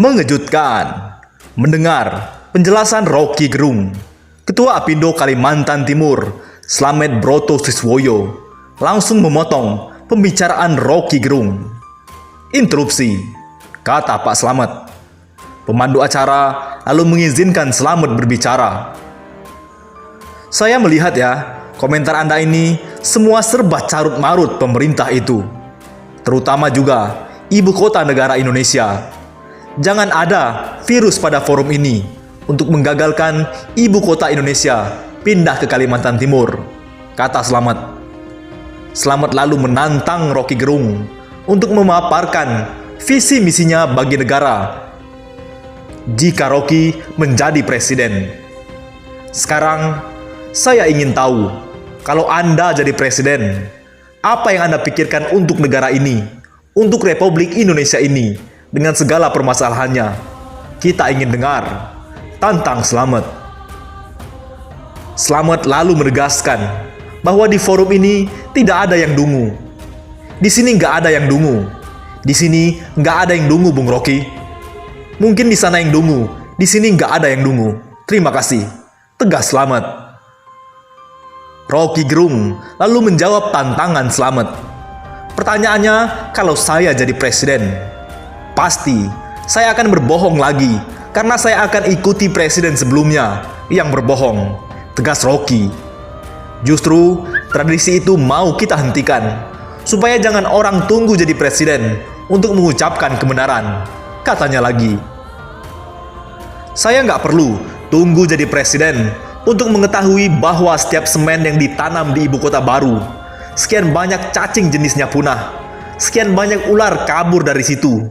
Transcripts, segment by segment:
Mengejutkan mendengar penjelasan Rocky Gerung, Ketua Apindo Kalimantan Timur, Slamet Broto Siswoyo, langsung memotong pembicaraan Rocky Gerung. Interupsi, kata Pak Slamet. Pemandu acara lalu mengizinkan Slamet berbicara. Saya melihat ya, komentar Anda ini semua serba carut-marut pemerintah itu. Terutama juga ibu kota negara Indonesia. Jangan ada virus pada forum ini untuk menggagalkan ibu kota Indonesia pindah ke Kalimantan Timur, kata Slamet. Slamet lalu menantang Rocky Gerung untuk memaparkan visi misinya bagi negara jika Rocky menjadi presiden. Sekarang saya ingin tahu, kalau Anda jadi presiden, apa yang Anda pikirkan untuk negara ini, untuk Republik Indonesia ini, dengan segala permasalahannya? Kita ingin dengar, tantang Slamet. Slamet lalu menegaskan bahwa di forum ini tidak ada yang dungu. Di sini nggak ada yang dungu. Di sini nggak ada yang dungu, Bung Rocky. Mungkin di sana yang dungu, di sini nggak ada yang dungu. Terima kasih, tegas Slamet. Rocky Gerung lalu menjawab tantangan Slamet. Pertanyaannya, kalau saya jadi presiden, pasti saya akan berbohong lagi karena saya akan ikuti presiden sebelumnya yang berbohong, tegas Rocky. Justru tradisi itu mau kita hentikan supaya jangan orang tunggu jadi presiden untuk mengucapkan kebenaran, katanya lagi. Saya nggak perlu tunggu jadi presiden untuk mengetahui bahwa setiap semen yang ditanam di ibu kota baru, sekian banyak cacing jenisnya punah, sekian banyak ular kabur dari situ.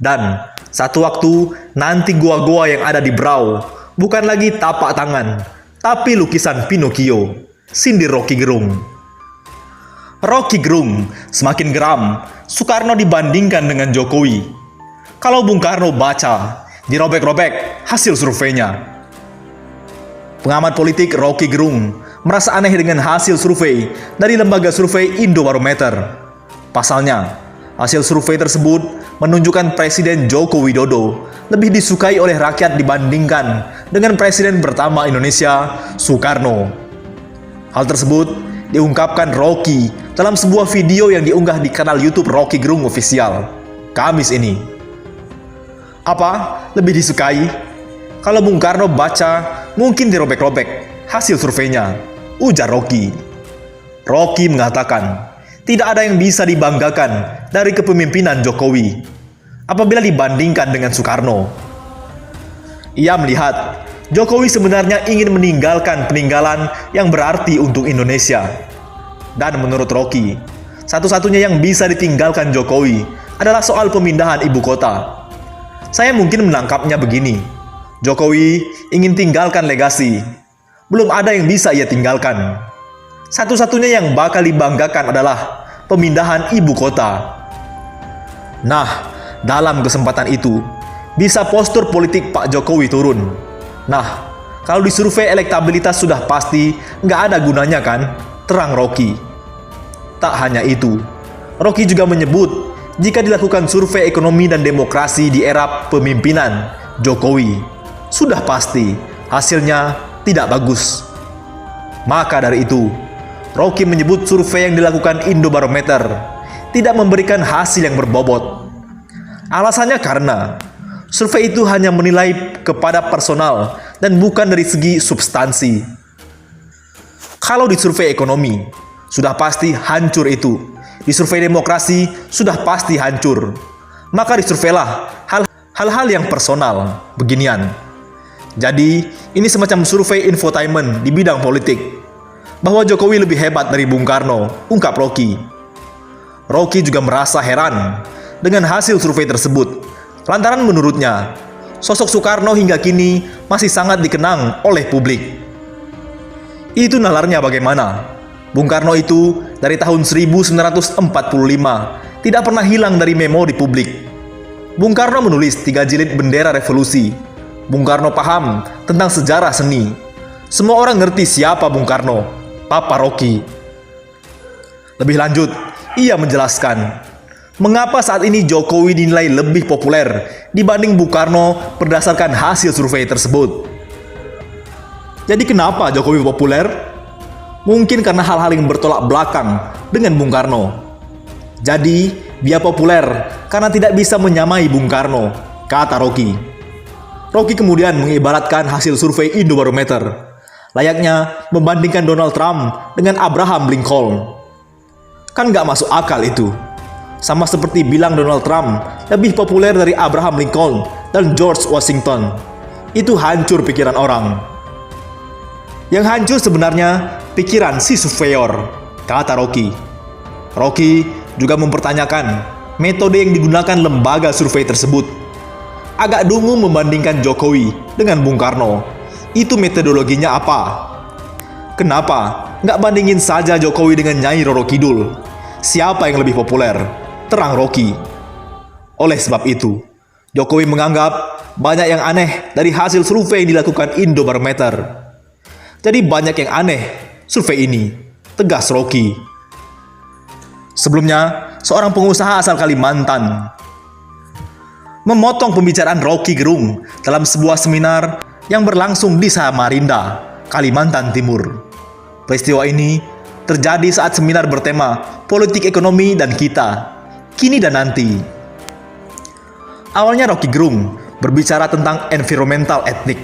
Dan satu waktu nanti goa-goa yang ada di Brau bukan lagi tapak tangan, tapi lukisan Pinocchio, sindir Rocky Gerung. Rocky Gerung semakin geram Soekarno dibandingkan dengan Jokowi. Kalau Bung Karno baca, dirobek-robek hasil surveinya. Pengamat politik Rocky Gerung merasa aneh dengan hasil survei dari lembaga survei Indobarometer. Pasalnya, hasil survei tersebut menunjukkan Presiden Joko Widodo lebih disukai oleh rakyat dibandingkan dengan Presiden pertama Indonesia, Soekarno. Hal tersebut diungkapkan Rocky dalam sebuah video yang diunggah di kanal YouTube Rocky Gerung Official, Kamis ini. Apa lebih disukai? Kalau Bung Karno baca, mungkin dirobek-robek hasil surveinya, ujar Rocky. Rocky mengatakan, tidak ada yang bisa dibanggakan dari kepemimpinan Jokowi apabila dibandingkan dengan Soekarno. Ia melihat Jokowi sebenarnya ingin meninggalkan peninggalan yang berarti untuk Indonesia. Dan menurut Rocky, satu-satunya yang bisa ditinggalkan Jokowi adalah soal pemindahan ibu kota. Saya mungkin menangkapnya begini, Jokowi ingin tinggalkan legasi. Belum ada yang bisa ia tinggalkan. Satu-satunya yang bakal dibanggakan adalah pemindahan ibu kota. Nah, dalam kesempatan itu, bisa postur politik Pak Jokowi turun. Nah, kalau disurvei elektabilitas sudah pasti nggak ada gunanya kan? Terang Rocky. Tak hanya itu, Rocky juga menyebut jika dilakukan survei ekonomi dan demokrasi di era pemimpinan Jokowi, sudah pasti hasilnya tidak bagus. Maka dari itu, Rocky menyebut survei yang dilakukan Indobarometer tidak memberikan hasil yang berbobot. Alasannya karena survei itu hanya menilai kepada personal dan bukan dari segi substansi. Kalau di survei ekonomi, sudah pasti hancur itu. Di survei demokrasi, sudah pasti hancur. Maka disurveilah hal-hal yang personal, beginian. Jadi, ini semacam survei infotainment di bidang politik. Bahwa Jokowi lebih hebat dari Bung Karno, ungkap Rocky. Rocky juga merasa heran dengan hasil survei tersebut. Lantaran menurutnya, sosok Soekarno hingga kini masih sangat dikenang oleh publik. Itu nalarnya bagaimana? Bung Karno itu dari tahun 1945 tidak pernah hilang dari memori publik. Bung Karno menulis 3 jilid bendera revolusi. Bung Karno paham tentang sejarah seni. Semua orang ngerti siapa Bung Karno, Papa Rocky. Lebih lanjut, ia menjelaskan, Mengapa saat ini Jokowi dinilai lebih populer dibanding Bung Karno berdasarkan hasil survei tersebut? Jadi kenapa Jokowi populer? Mungkin karena hal-hal yang bertolak belakang dengan Bung Karno. Jadi, dia populer karena tidak bisa menyamai Bung Karno, kata Rocky. Rocky kemudian mengibaratkan hasil survei Indobarometer, layaknya membandingkan Donald Trump dengan Abraham Lincoln. Kan nggak masuk akal itu. Sama seperti bilang Donald Trump lebih populer dari Abraham Lincoln dan George Washington. Itu hancur pikiran orang. Yang hancur sebenarnya pikiran si surveyor, kata Rocky. Rocky juga mempertanyakan metode yang digunakan lembaga survei tersebut. Agak dungu membandingkan Jokowi dengan Bung Karno. Itu metodologinya apa? Kenapa nggak bandingin saja Jokowi dengan Nyai Roro Kidul? Siapa yang lebih populer? Terang Rocky. Oleh sebab itu, Jokowi menganggap banyak yang aneh dari hasil survei yang dilakukan Indobarometer. Jadi banyak yang aneh survei ini, tegas Rocky. Sebelumnya, seorang pengusaha asal Kalimantan memotong pembicaraan Rocky Gerung dalam sebuah seminar yang berlangsung di Samarinda, Kalimantan Timur. Peristiwa ini terjadi saat seminar bertema politik ekonomi dan kita, kini dan nanti. Awalnya Rocky Gerung berbicara tentang environmental etnik.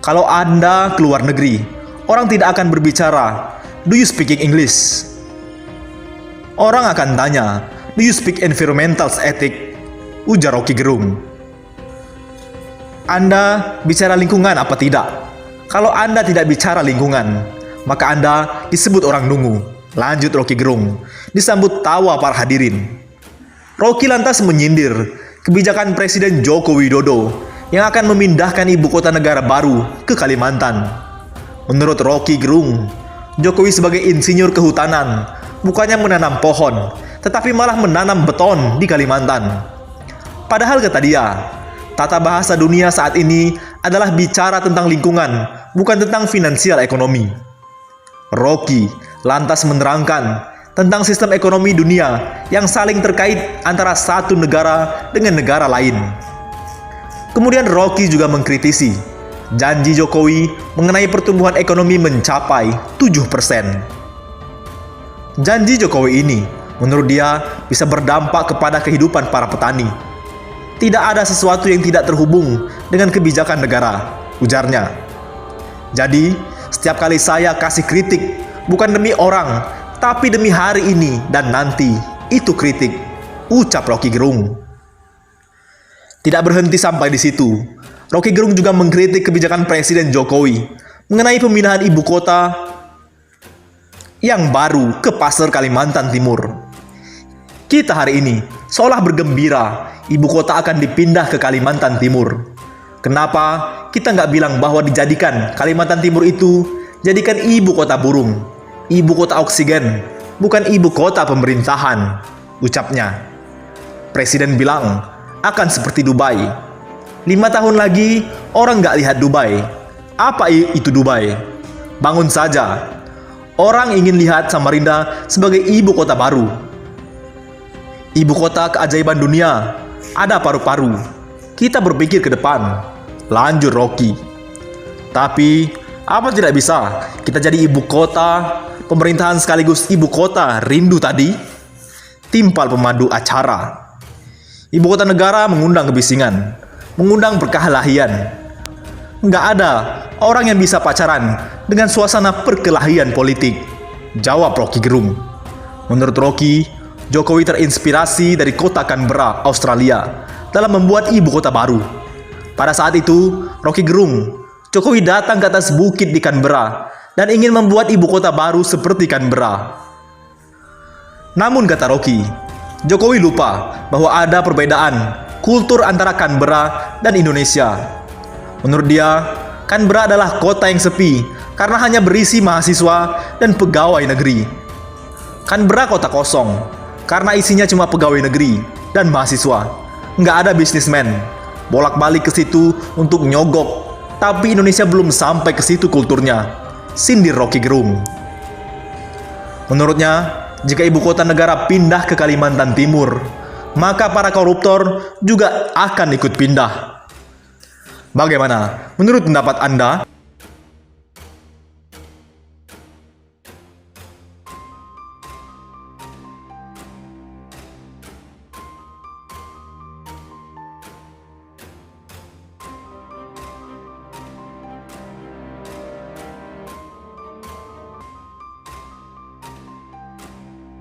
Kalau Anda keluar negeri, orang tidak akan berbicara, "Do you speak English?" Orang akan tanya, "Do you speak environmental ethic?" Ujar Rocky Gerung. Anda bicara lingkungan apa tidak? Kalau Anda tidak bicara lingkungan, maka Anda disebut orang dungu. Lanjut Rocky Gerung, disambut tawa para hadirin. Rocky lantas menyindir kebijakan Presiden Joko Widodo yang akan memindahkan ibu kota negara baru ke Kalimantan. Menurut Rocky Gerung, Jokowi sebagai insinyur kehutanan bukannya menanam pohon, tetapi malah menanam beton di Kalimantan. Padahal kata dia, tata bahasa dunia saat ini adalah bicara tentang lingkungan, bukan tentang finansial ekonomi. Rocky lantas menerangkan tentang sistem ekonomi dunia yang saling terkait antara satu negara dengan negara lain. Kemudian Rocky juga mengkritisi janji Jokowi mengenai pertumbuhan ekonomi mencapai 7%. Janji Jokowi ini menurut dia bisa berdampak kepada kehidupan para petani. Tidak ada sesuatu yang tidak terhubung dengan kebijakan negara, ujarnya. Jadi, setiap kali saya kasih kritik, bukan demi orang, tapi demi hari ini dan nanti, itu kritik, ucap Rocky Gerung. Tidak berhenti sampai di situ, Rocky Gerung juga mengkritik kebijakan Presiden Jokowi mengenai pemindahan ibu kota yang baru ke Pasir Kalimantan Timur. Kita hari ini seolah bergembira ibu kota akan dipindah ke Kalimantan Timur. Kenapa kita nggak bilang bahwa dijadikan Kalimantan Timur itu jadikan ibu kota burung, ibu kota oksigen, bukan ibu kota pemerintahan, ucapnya. Presiden bilang akan seperti Dubai. 5 tahun lagi orang nggak lihat Dubai. Apa itu Dubai? Bangun saja. Orang ingin lihat Samarinda sebagai ibu kota baru. Ibu kota keajaiban dunia. Ada paru-paru. Kita berpikir ke depan. Lanjut Rocky. Tapi apa tidak bisa kita jadi ibu kota pemerintahan sekaligus ibu kota rindu tadi? Timpal pemandu acara. Ibu kota negara mengundang kebisingan, mengundang perkelahian. Nggak ada orang yang bisa pacaran dengan suasana perkelahian politik, jawab Rocky Gerung. Menurut Rocky, Jokowi terinspirasi dari kota Canberra, Australia, dalam membuat ibu kota baru. Pada saat itu, Rocky Gerung, Jokowi datang ke atas bukit di Canberra dan ingin membuat ibu kota baru seperti Canberra. Namun kata Rocky, Jokowi lupa bahwa ada perbedaan kultur antara Canberra dan Indonesia. Menurut dia, Canberra adalah kota yang sepi karena hanya berisi mahasiswa dan pegawai negeri. Canberra kota kosong karena isinya cuma pegawai negeri dan mahasiswa. Nggak ada bisnismen. Bolak-balik ke situ untuk nyogok. Tapi Indonesia belum sampai ke situ kulturnya, sindir Rocky Gerung. Menurutnya, Jika ibu kota negara pindah ke Kalimantan Timur, maka para koruptor juga akan ikut pindah. Bagaimana menurut pendapat Anda?